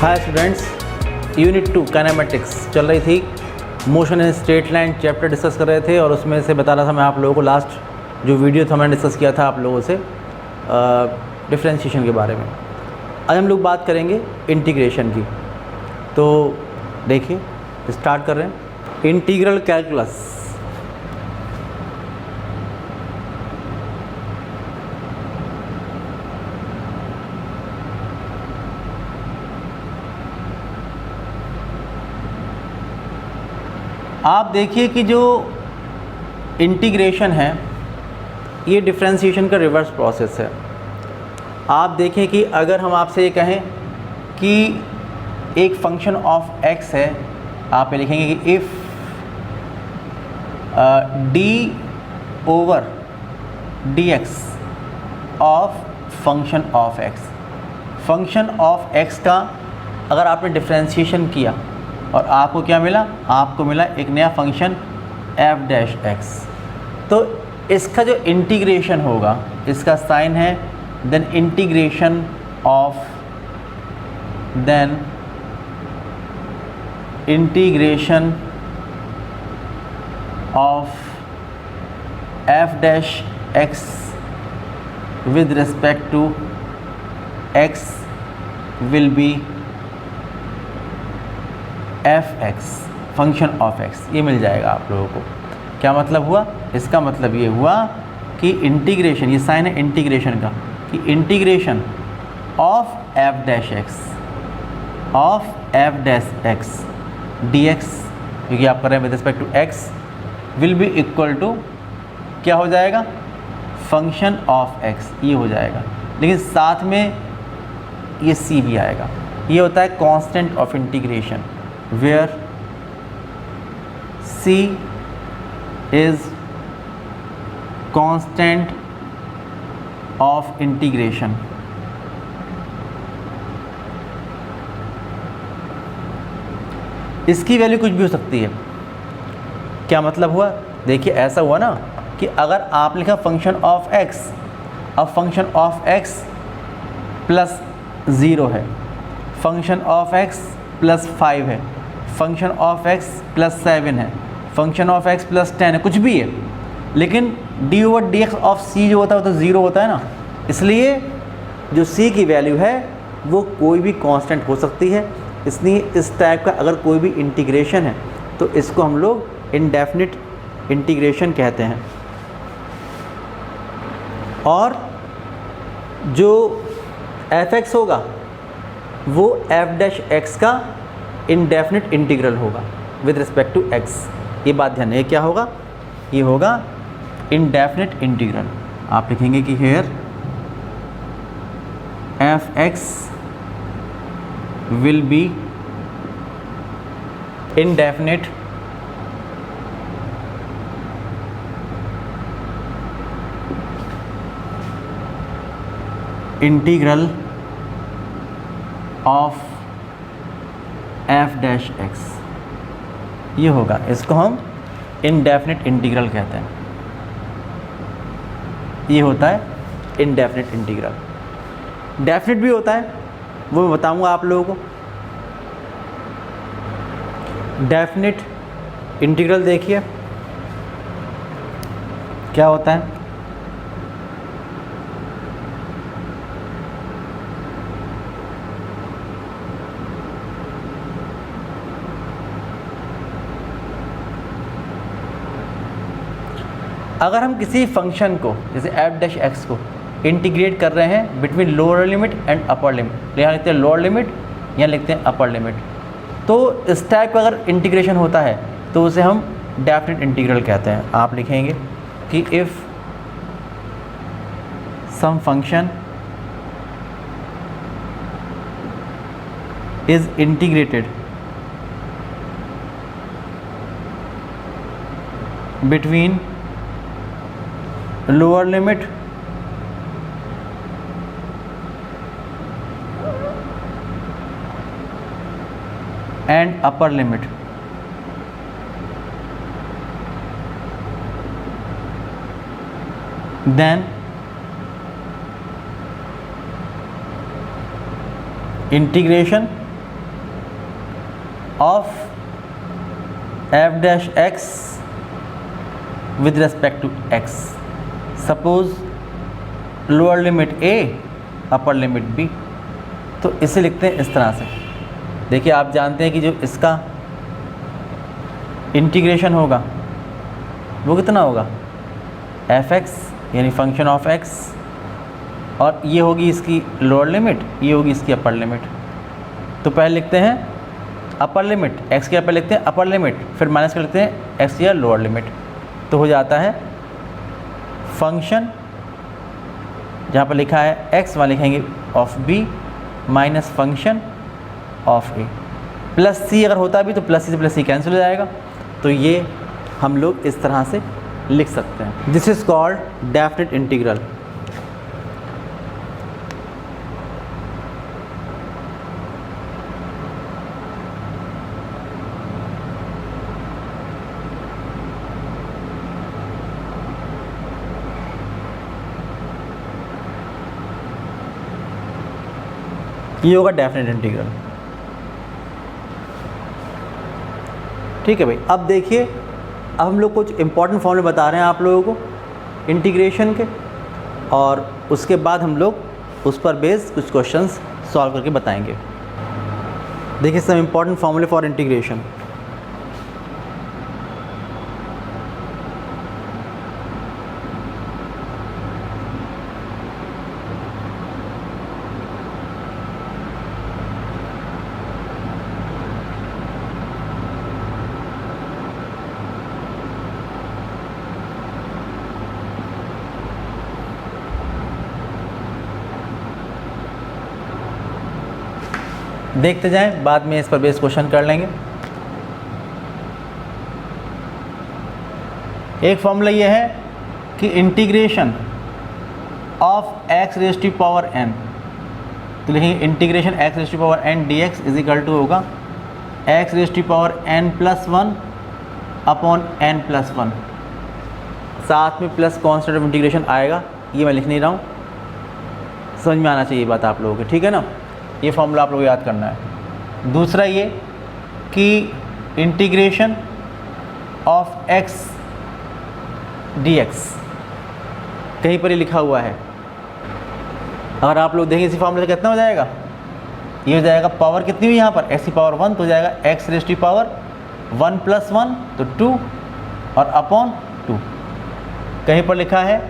Hi students, unit 2 kinematics चल रही थी। Motion in straight line chapter discuss कर रहे थे और उसमें से बता रहा था मैं आप लोगों को, लास्ट जो वीडियो था मैंने डिस्कस किया था आप लोगों से डिफरेंशिएशन के बारे में। आज हम लोग बात करेंगे इंटीग्रेशन की। तो देखिए स्टार्ट कर रहे हैं। Integral calculus. आप देखिए कि जो इंटीग्रेशन है ये डिफरेंशिएशन का रिवर्स प्रोसेस है। आप देखें कि अगर हम आपसे ये कहें कि एक फंक्शन ऑफ x है, आप ये लिखेंगे कि if d over dx of function of x, function of x का अगर आपने डिफरेंशिएशन किया और आपको क्या मिला, आपको मिला एक नया फंक्शन f डैश x। तो इसका जो इंटीग्रेशन होगा, इसका साइन है then integration of f dash x with respect to x will be f(x), function of x। ये मिल जाएगा आप लोगों को। क्या मतलब हुआ? इसका मतलब ये हुआ कि इंटीग्रेशन, ये साइन है इंटीग्रेशन का, कि integration of f dash x dx, क्योंकि आप कर रहे हैं with respect to x, will be equal to क्या हो जाएगा, फंक्शन ऑफ x। ये हो जाएगा, लेकिन साथ में ये c भी आएगा। ये होता है constant of integration, where c is constant of integration। इसकी वैल्यू कुछ भी हो सकती है। क्या मतलब हुआ? देखिए ऐसा हुआ ना कि अगर आप लिखा फंक्शन ऑफ x, अब फंक्शन ऑफ x प्लस 0 है, फंक्शन ऑफ x प्लस 5 है, फंक्शन ऑफ x प्लस 7 है, फंक्शन ऑफ x प्लस 10 है, कुछ भी है, लेकिन d over D x of c जो होता है वो तो 0 होता है ना। इसलिए जो c की वैल्यू है वो कोई भी कांस्टेंट हो सकती है। इसलिए इस टाइप का अगर कोई भी इंटीग्रेशन है तो इसको हम लोग इनडेफिनिट इंटीग्रेशन कहते हैं। और जो f(x) होगा वो f डैश x का इनडेफिनिट इंटीग्रल होगा विद रिस्पेक्ट टू x। ये बात ध्यान है, क्या होगा? ये होगा इनडेफिनिट इंटीग्रल। आप लिखेंगे कि here f(x) will be indefinite integral of f dash x। ये होगा, इसको हम इनडेफिनिट इंटीग्रल कहते हैं। ये होता है इनडेफिनिट इंटीग्रल। डेफिनिट भी होता है, वो मैं बताऊंगा आप लोगों को। डेफिनिट इंटीग्रल देखिए क्या होता है। अगर हम किसी फंक्शन को जैसे f डैश x को इंटीग्रेट कर रहे हैं between lower limit and upper limit, यहाँ लिखते हैं लोअर लिमिट, यहाँ लिखते हैं अपर लिमिट, तो इस टाइप का अगर इंटीग्रेशन होता है तो उसे हम डेफिनिट इंटीग्रल कहते हैं। आप लिखेंगे कि if some function is integrated between lower limit and upper limit, then integration of f dash x with respect to x. Suppose lower limit a upper limit b, तो इसे लिखते हैं इस तरह से। देखिए आप जानते हैं कि जो इसका इंटीग्रेशन होगा वो कितना होगा, एफ एक्स यानी फंक्शन ऑफ एक्स, और ये होगी इसकी लोअर लिमिट, ये होगी इसकी अपर लिमिट। तो पहले लिखते हैं अपर लिमिट, एक्स के अपर लिखते हैं अपर लिमिट, फिर माइनस कर लिखते हैं एक्स या लोअर लिमिट। तो हो जाता है फंक्शन, जहाँ पर लिखा है एक्स वहाँ लिखेंगे of B minus function of A. Plus C अगर होता भी तो प्लस सी से प्लस सी कैंसिल हो जाएगा। तो ये हम लोग इस तरह से लिख सकते हैं। This is called definite integral. ये होगा डेफिनेट इंटीग्रल। ठीक है भाई। अब देखिए, अब हम लोग कुछ इंपॉर्टेंट फॉर्मूले बता रहे हैं आप लोगों को इंटीग्रेशन के, और उसके बाद हम लोग उस पर बेस कुछ क्वेश्चंस सॉल्व करके बताएंगे। देखिए सम इंपॉर्टेंट फॉर्मूले फॉर इंटीग्रेशन। देखते जाएं, बाद में इस पर बेस क्वेश्चन कर लेंगे। एक फॉर्मूला ये है कि integration of X raise to power N, तो लिखेंगे integration X raise to power N D x is equal to होगा X raise to power N plus one upon N plus one, साथ में प्लस कॉन्स्टेंट ऑफ इंटीग्रेशन आएगा। ये मैं लिख नहीं रहा हूँ, समझ में आना चाहिए बात आप लोगों को, ठीक है ना। ये फॉर्मूला आप लोगों को याद करना है। दूसरा ये कि integration of x D x कहीं पर ही लिखा हुआ है। अगर आप लोग देखें इसी फॉर्मूले से कितना हो जाएगा, ये हो जाएगा पावर कितनी हुई यहाँ पर एक्स की पावर वन, तो हो जाएगा x raise to power one plus one तो टू और अपॉन टू। कहीं पर लिखा है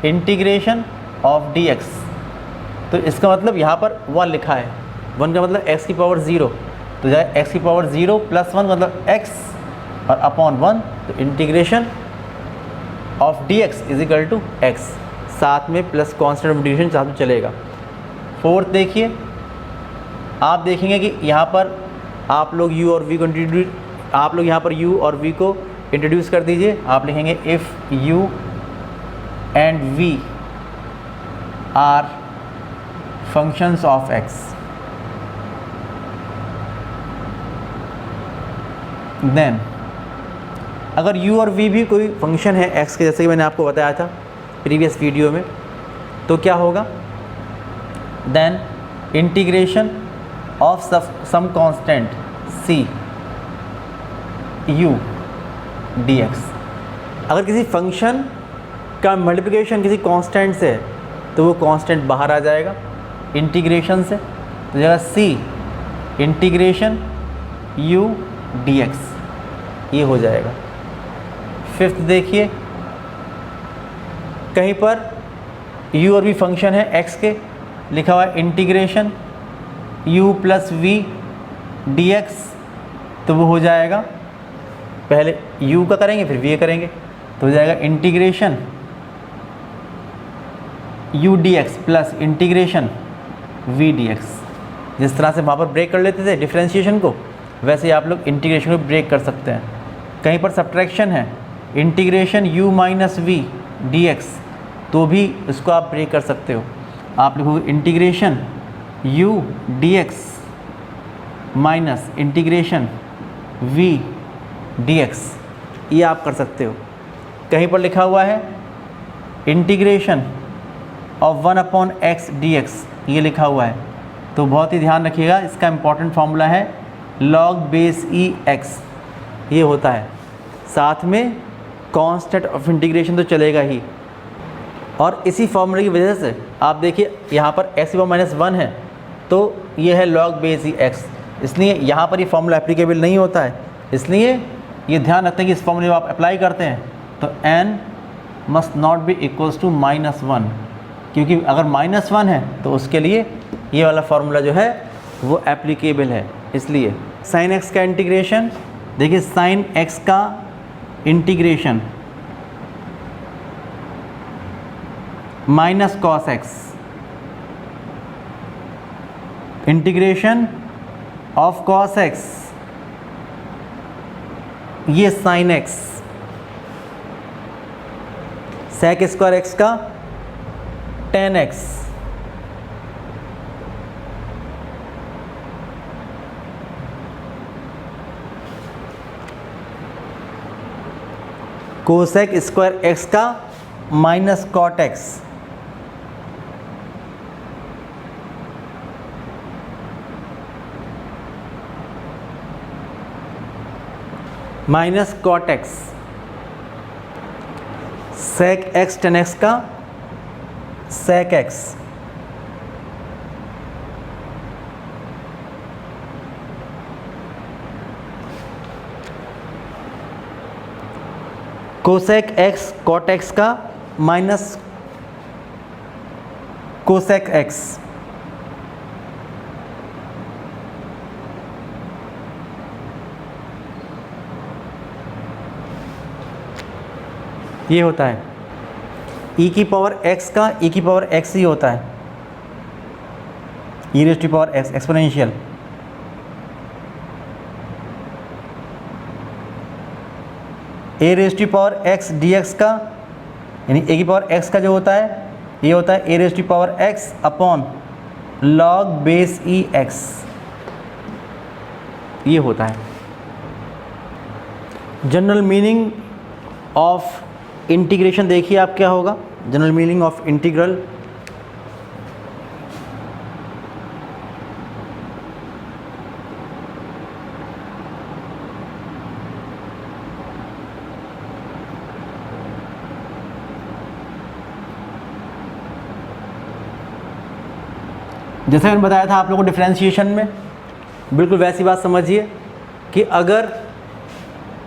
इंटीग्रेशन ऑफ डी एक्स, तो इसका मतलब यहाँ पर वन लिखा है, वन का मतलब x की पावर ज़ीरो, तो जाए x की पावर ज़ीरो प्लस वन मतलब x और अपॉन वन, तो integration of d x is equal to x, साथ में प्लस कॉन्स्टेंट ऑफ इंटीग्रेशन साथ में चलेगा। फोर्थ देखिए, आप देखेंगे कि यहाँ पर आप लोग u और v को आप लोग यहाँ पर u और v को इंट्रोड्यूस कर दीजिए। आप लिखेंगे if u and v are functions of x, then अगर u और v भी कोई फंक्शन है x के, जैसे कि मैंने आपको बताया था प्रीवियस वीडियो में, तो क्या होगा, then integration of some constant c u dx। अगर किसी फंक्शन का मल्टीप्लिकेशन किसी कांस्टेंट से है तो वो कांस्टेंट बाहर आ जाएगा इंटीग्रेशन से, तो जगह c इंटीग्रेशन u dx ये हो जाएगा। फिफ्थ देखिए, कहीं पर u और v फंक्शन है x के, लिखा हुआ है integration u plus v dx, तो वो हो जाएगा, पहले u का करेंगे फिर v करेंगे, तो हो जाएगा integration u dx plus integration v dx। जिस तरह से वहाँ पर ब्रेक कर लेते थे डिफ्रेंशिएशन को, वैसे ही आप लोग इंटीग्रेशन को ब्रेक कर सकते हैं। कहीं पर सब्ट्रैक्शन है integration u minus v dx, तो भी इसको आप ब्रेक कर सकते हो। आप लिखोगे integration u dx minus integration v dx, ये आप कर सकते हो। कहीं पर लिखा हुआ है integration of one upon x D x, ये लिखा हुआ है, तो बहुत ही ध्यान रखिएगा। इसका इम्पॉर्टेंट फार्मूला है log बेस ई एक्स, ये होता है। साथ में कांस्टेंट ऑफ इंटीग्रेशन तो चलेगा ही, और इसी फॉर्मूले की वजह से आप देखिए यहाँ पर एक्स की पावर -1 है तो ये है log बेस ई एक्स, इसलिए यहाँ पर ये फॉर्मूला एप्लीकेबल नहीं होता है। इसलिए ये ध्यान रखते हैं कि इस फॉर्मूले को आप अप्लाई करते हैं तो n must not be equals to -1, क्योंकि अगर -1 है तो उसके लिए ये वाला फार्मूला जो है वो एप्लीकेबल है। इसलिए sin x का इंटीग्रेशन, देखिए sin x का इंटीग्रेशन minus cos x, integration of cos x, ये sin x, sec square x का tan x, cosec square x का minus cot x, minus cot x, sec x tan x का sec x, cosec x cot x का minus cosec x, ये होता है e की power x का e की पावर x ही होता है, e raise to power x exponential. A raise to power x dx का यानी a की पावर x का जो होता है ये होता है a raise to power x upon log base e x, ये होता है। जनरल मीनिंग ऑफ इंटीग्रेशन देखिए आप क्या होगा। जनरल मीनिंग ऑफ इंटीग्रल, जैसे मैंने बताया था आप लोगों को डिफरेंशिएशन में, बिल्कुल वैसी बात समझिए कि अगर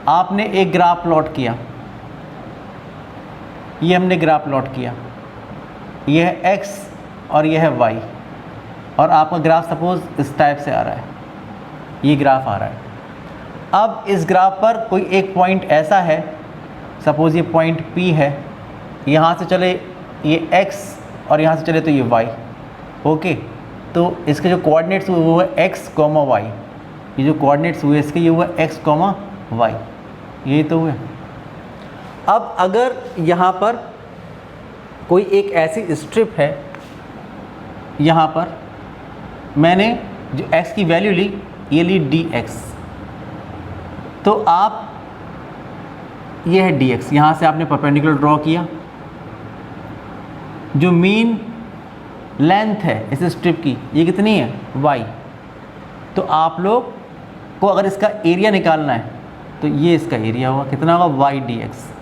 आपने एक ग्राफ प्लॉट किया, ये हमने ग्राफ प्लॉट किया, ये है x और ये है y, और आपका ग्राफ सपोज इस टाइप से आ रहा है, ये ग्राफ आ रहा है। अब इस ग्राफ पर कोई एक पॉइंट ऐसा है, सपोज ये पॉइंट P है, यहाँ से चले ये x और यहाँ से चले तो ये y, ओके। तो इसके जो कोऑर्डिनेट्स हुए वो है x, y, ये जो कोऑर्डिनेट्स हुए इसके ये हुआ x, y, यही तो हुए। अब अगर यहाँ पर कोई एक ऐसी स्ट्रिप है, यहाँ पर मैंने जो x की वैल्यू ली, ये ली dx, तो आप ये है dx, यहाँ से आपने परपेंडिकुलर ड्रॉ किया, जो मीन लेंथ है इस स्ट्रिप की ये कितनी है y, तो आप लोग को अगर इसका एरिया निकालना है तो ये इसका एरिया होगा, कितना होगा y dx।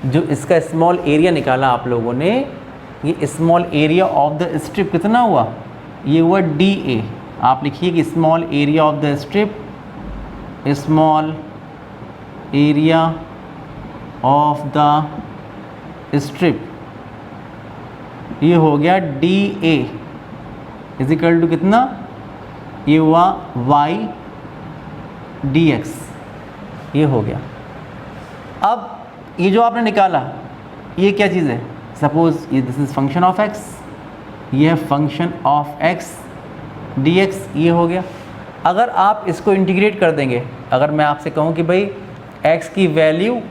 जो इसका स्मॉल एरिया निकाला आप लोगों ने, ये small area of the strip कितना हुआ, ये हुआ dA। आप लिखिए कि small area of the strip, small area of the strip, ये हो गया dA इज इक्वल टू कितना, ये हुआ y dx, ये हो गया। अब ये जो आपने निकाला ये क्या चीज़ है, सपोज ये this is function of x, ये है फंक्शन ऑफ x dx, ये हो गया। अगर आप इसको इंटीग्रेट कर देंगे, अगर मैं आपसे कहूँ कि भाई x की वैल्यू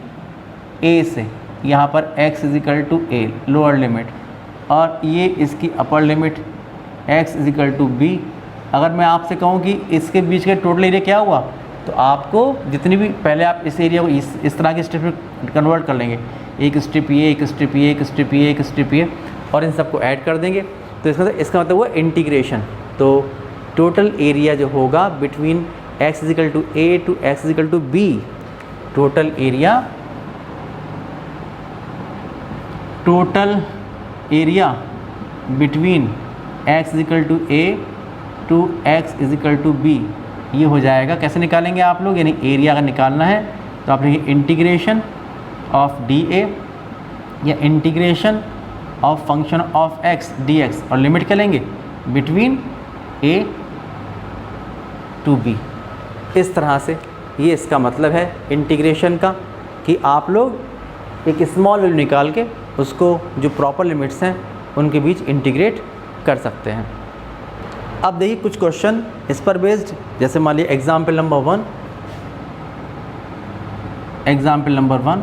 a से, यहाँ पर x is equal to a lower limit, और ये इसकी upper limit x is equal to b, अगर मैं आपसे कहूँ कि इसके बीच का टोटल एरिया क्या हुआ, तो आपको जितनी भी पहले आप इस एरिया को इस तरह के स्ट्रिप में कन्वर्ट कर लेंगे, एक स्ट्रिप ये, एक स्ट्रिप ये, एक स्ट्रिप ये, एक स्ट्रिप ये, और इन सबको ऐड कर देंगे, तो इसका मतलब हुआ इंटीग्रेशन। तो टोटल एरिया जो होगा between x is equal to a to x is equal to b, total area between x is equal to a to x is equal to b, ये हो जाएगा। कैसे निकालेंगे आप लोग, यानी एरिया अगर निकालना है तो आप लिखेंगे इंटीग्रेशन ऑफ dA या integration of function of x dx, और लिमिट क्या लेंगे, बिटवीन a टू b। इस तरह से ये इसका मतलब है इंटीग्रेशन का, कि आप लोग एक स्मॉल वैल्यू निकाल के उसको जो प्रॉपर लिमिट्स हैं उनके बीच इंटीग्रेट कर सकते हैं। अब देखिए कुछ क्वेश्चन इस पर बेस्ड, जैसे मान लीजिए एग्जाम्पल नंबर वन,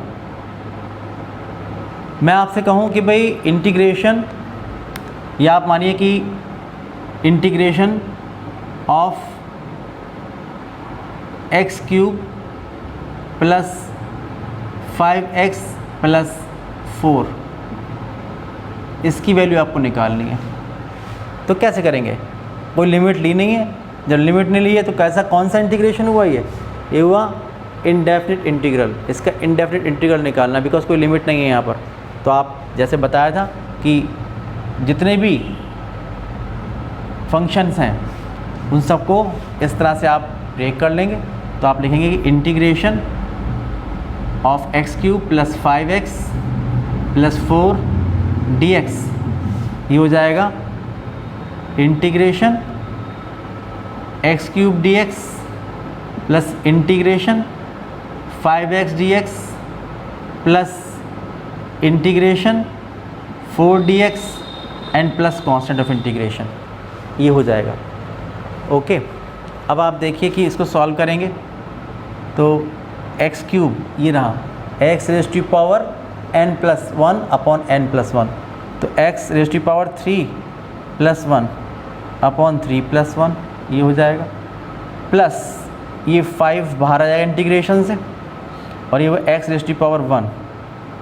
मैं आपसे कहूँ कि भाई इंटीग्रेशन, या आप मानिए कि integration of x cube plus 5x plus 4, इसकी वैल्यू आपको निकालनी है। तो कैसे करेंगे, कोई लिमिट ली नहीं है, जब लिमिट नहीं ली है तो कैसा कौन सा इंटीग्रेशन हुआ, ये हुआ इनडेफिनिट इंटीग्रल। इसका इनडेफिनिट इंटीग्रल निकालना, बिकॉज कोई लिमिट नहीं है यहाँ पर। तो आप जैसे बताया था कि जितने भी फंक्शंस हैं उन सबको इस तरह से आप ब्रेक कर लेंगे। तो आप लिखेंगे कि integration of x cube plus 5x plus 4 dx, ये हो जाएगा integration x cube dx plus integration 5x dx plus integration 4 dx and plus constant of integration, ये हो जाएगा। ओके, अब आप देखिए कि इसको सॉल्व करेंगे तो एक्स क्यूब ये रहा, x raise to power n plus 1 upon n plus 1, तो x raise to power 3 plus 1 upon 3 plus 1, ये हो जाएगा। प्लस ये 5 बाहर आ जाएगा इंटीग्रेशन से, और ये वो एक्स रेज़ टू पावर 1,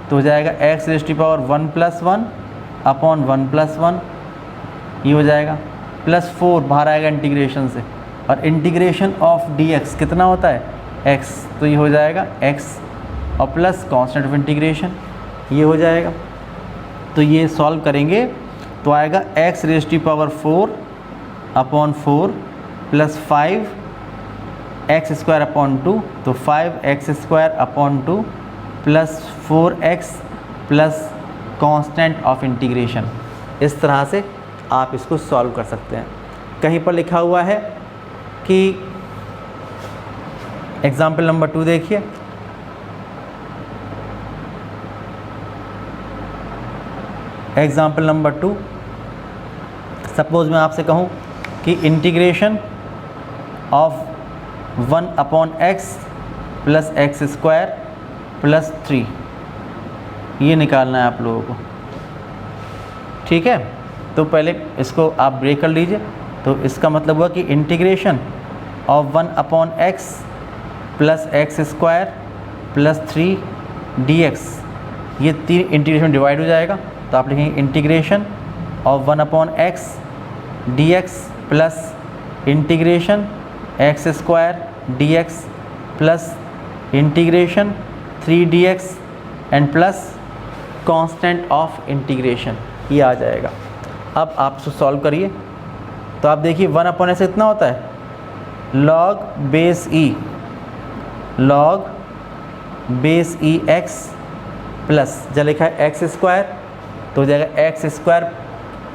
तो हो जाएगा x raise to power 1 plus 1 upon 1 plus 1, ये हो जाएगा। प्लस 4 बाहर आएगा इंटीग्रेशन से, और इंटीग्रेशन ऑफ dx कितना होता है, x, तो ये हो जाएगा x और प्लस कांस्टेंट ऑफ इंटीग्रेशन, ये हो जाएगा। तो ये सॉल्व करेंगे तो आएगा x raise to power 4 upon 4 plus 5x square upon 2, तो 5x square upon 2 plus 4x plus constant of integration. इस तरह से आप इसको सॉल्व कर सकते हैं। कहीं पर लिखा हुआ है कि एग्जाम्पल नंबर 2 देखिए, एग्जाम्पल नंबर 2, सपोज मैं आपसे कहूँ कि integration of 1 upon x plus x square plus 3, ये निकालना है आप लोगों को। ठीक है, तो पहले इसको आप ब्रेक कर लीजिए। तो इसका मतलब हुआ कि integration of 1 upon x plus x square plus 3 dx, ये 3 इंटीग्रेशन डिवाइड हो जाएगा। तो आप लिखेंगे integration of 1 upon x dx plus integration x square dx plus integration 3 dx and plus constant of integration, ये आ जाएगा। अब आप इसको सॉल्व करिए तो आप देखिए 1 अपॉन ऐसे इतना होता है लॉग बेस ई, लॉग बेस ई एक्स प्लस जब लिखा है एक्स स्क्वायर तो हो जाएगा एक्स स्क्वायर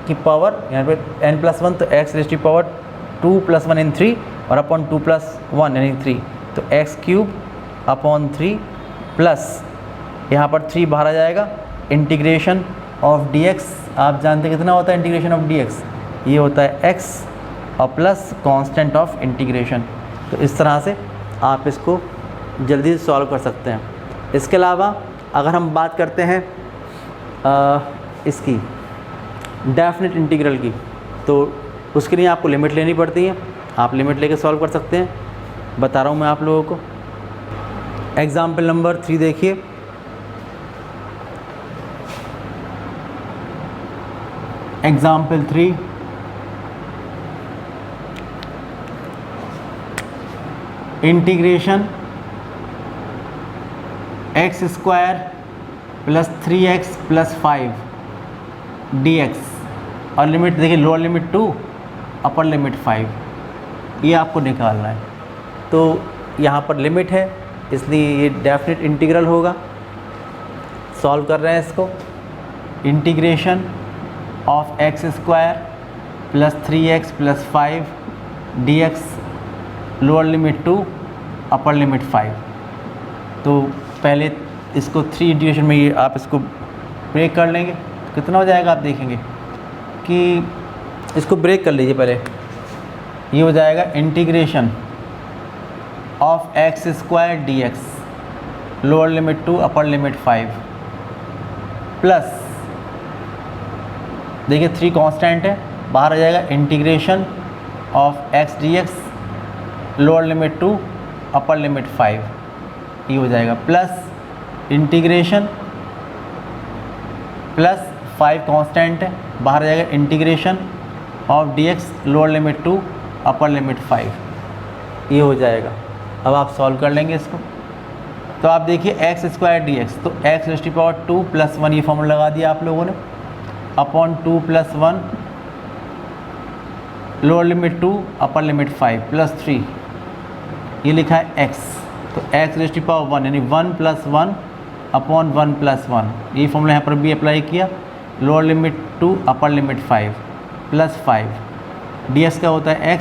की पावर यहाँ पे n प्लस 1, तो x raise to power 2 plus 1 in 3 और अपॉन 2 प्लस 1 यानी 3, तो एक्स क्यूब अपॉन 3 प्लस यहाँ पर 3 बाहर आ जाएगा। इंटीग्रेशन ऑफ dx आप जानते हैं कितना होता है इंटीग्रेशन ऑफ dx, ये होता है x और प्लस कांस्टेंट ऑफ इंटीग्रेशन। तो इस तरह से आप इसको जल्दी से सॉल्व कर सकते हैं। इसके अलावा अगर हम बात करते हैं इसकी डेफिनेट इंटीग्रल की, तो उसके लिए आपको लिमिट लेनी पड़ती है, आप लिमिट लेके सॉल्व कर सकते हैं। बता रहा हूँ मैं आप लोगों को। एग्जाम्पल नंबर 3 देखिए, example 3, integration x square plus 3x plus 5 dx और लिमिट देखिए लोअर लिमिट 2 अपर लिमिट 5, ये आपको निकालना है। तो यहाँ पर लिमिट है इसलिए ये डेफिनेट इंटीग्रल होगा। सॉल्व कर रहे हैं इसको। Integration of x square plus 3x plus 5 dx lower limit 2 upper limit 5। तो पहले इसको 3 इंटीग्रेशन में ये आप इसको ब्रेक कर लेंगे, कितना हो जाएगा आप देखेंगे कि इसको ब्रेक कर लीजिए पहले। ये हो जाएगा integration of x square dx lower limit 2 upper limit 5 plus देखिए 3 कांस्टेंट है, बाहर आ जाएगा integration of x dx lower limit 2 upper limit 5, ये हो जाएगा प्लस इंटीग्रेशन प्लस 5 कांस्टेंट है, बाहर आ जाएगा integration of dx lower limit 2 upper limit 5, ये हो जाएगा। अब आप सॉल्व कर लेंगे इसको। तो आप देखिए एक्स स्क्वायर dx, तो x raise to power 2 plus 1 ये फॉर्मूला लगा दिया आप लोगों ने, upon 2 plus 1 lower limit 2 upper limit 5 plus 3, ये लिखा है x, तो x रेज़ टू पावर 1 यानी 1 प्लस 1 अपॉन 1 प्लस 1, ये फॉर्मूला यहाँ पर भी अप्लाई किया। Lower limit 2 upper limit 5 plus 5 ds का होता है x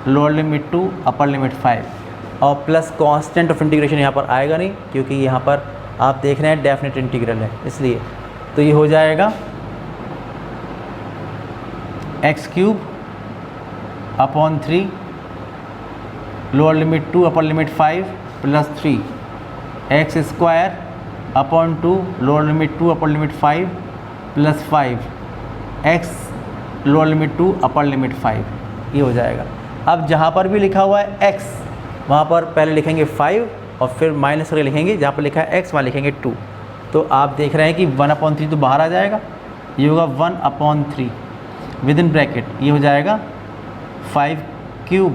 lower limit 2 upper limit 5 और प्लस कांस्टेंट ऑफ इंटीग्रेशन यहाँ पर आएगा नहीं क्योंकि यहाँ पर आप देख रहे हैं डेफिनेट इंटीग्रल है इसलिए। तो ये हो जाएगा x cube upon 3 lower limit 2 upper limit 5 plus 3 x square upon 2 lower limit 2 upper limit 5 plus 5 x lower limit 2 upper limit 5, ये हो जाएगा। अब जहाँ पर भी लिखा हुआ है x वहाँ पर पहले लिखेंगे 5 और फिर माइनस करके लिखेंगे, जहाँ पर लिखा है x वहाँ लिखेंगे 2। तो आप देख रहे हैं कि 1/3 तो बाहर आ जाएगा, ये होगा 1/3 विद इन ब्रैकेट, ये हो जाएगा 5 क्यूब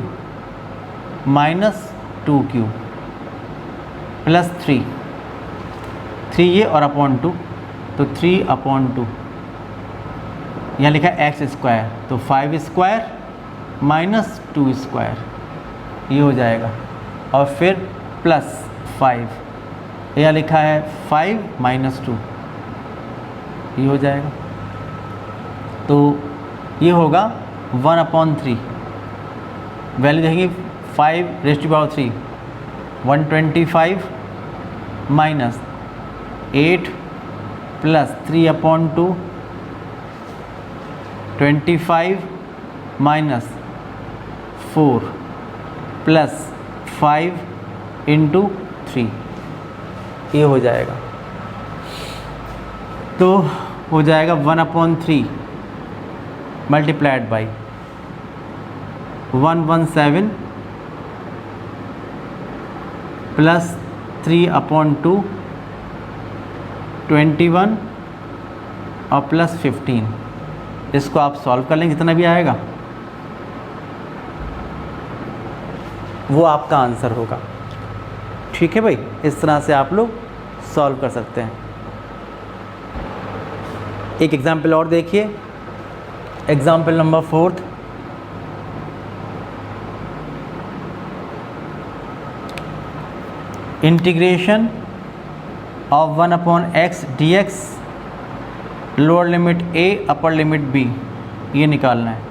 माइनस 2 क्यूब प्लस 3 ये और अपॉन 2, तो 3/2 यहाँ लिखा है एक्स स्क्वायर, तो 5 स्क्वायर माइनस 2 स्क्वायर, ये हो जाएगा और फिर प्लस 5 यहाँ लिखा है 5 माइनस 2, ये हो जाएगा। तो ये होगा 1/3, वैल्यू देखेंगे 5 raise to power 3 125 minus 8 plus 3/2 25 minus 4 plus 5 into 3, ये हो जाएगा। तो हो जाएगा 1/3 मल्टीप्लाइड बाई 117 प्लस 3/2 21 और प्लस 15, इसको आप सॉल्व कर लेंगे, जितना भी आएगा वो आपका आंसर होगा। ठीक है भाई, इस तरह से आप लोग सॉल्व कर सकते हैं। एक एग्जाम्पल और देखिए, example number 4। Integration of 1/x dx lower limit a upper limit b, ये निकालना है।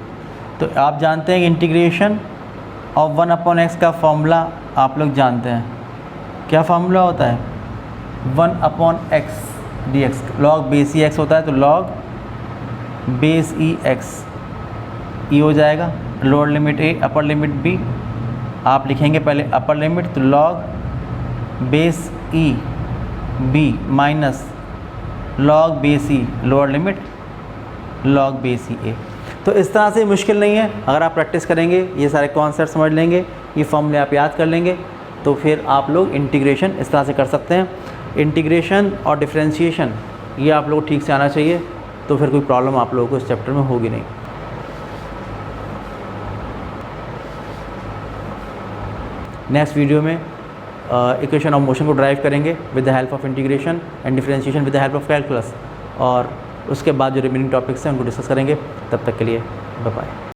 तो आप जानते हैं कि इंटीग्रेशन ऑफ 1/x का फॉर्मूला आप लोग जानते हैं, क्या फार्मूला होता है 1/x dx, log बेस ई एक्स होता है, तो log बेस ई एक्स, ये हो जाएगा। Lower limit a upper limit b, आप लिखेंगे पहले अपर लिमिट, तो log base E b minus log base E lower limit log base E a। तो इस तरह से मुश्किल नहीं है, अगर आप प्रैक्टिस करेंगे, ये सारे कॉन्सेप्ट समझ लेंगे, ये फॉर्मूले आप याद कर लेंगे, तो फिर आप लोग इंटीग्रेशन इस तरह से कर सकते हैं। इंटीग्रेशन और डिफरेंशिएशन ये आप लोग ठीक से आना चाहिए, तो फिर कोई प्रॉब्लम आप लोगों को इस चैप्टर में होगी नहीं। नेक्स्ट वीडियो में इक्वेशन ऑफ मोशन को ड्राइव करेंगे with the help of integration and differentiation with the help of calculus, और उसके बाद जो रिमेनिंग टॉपिक्स हैं उनको डिस्कस करेंगे। तब तक के लिए बाय बाय।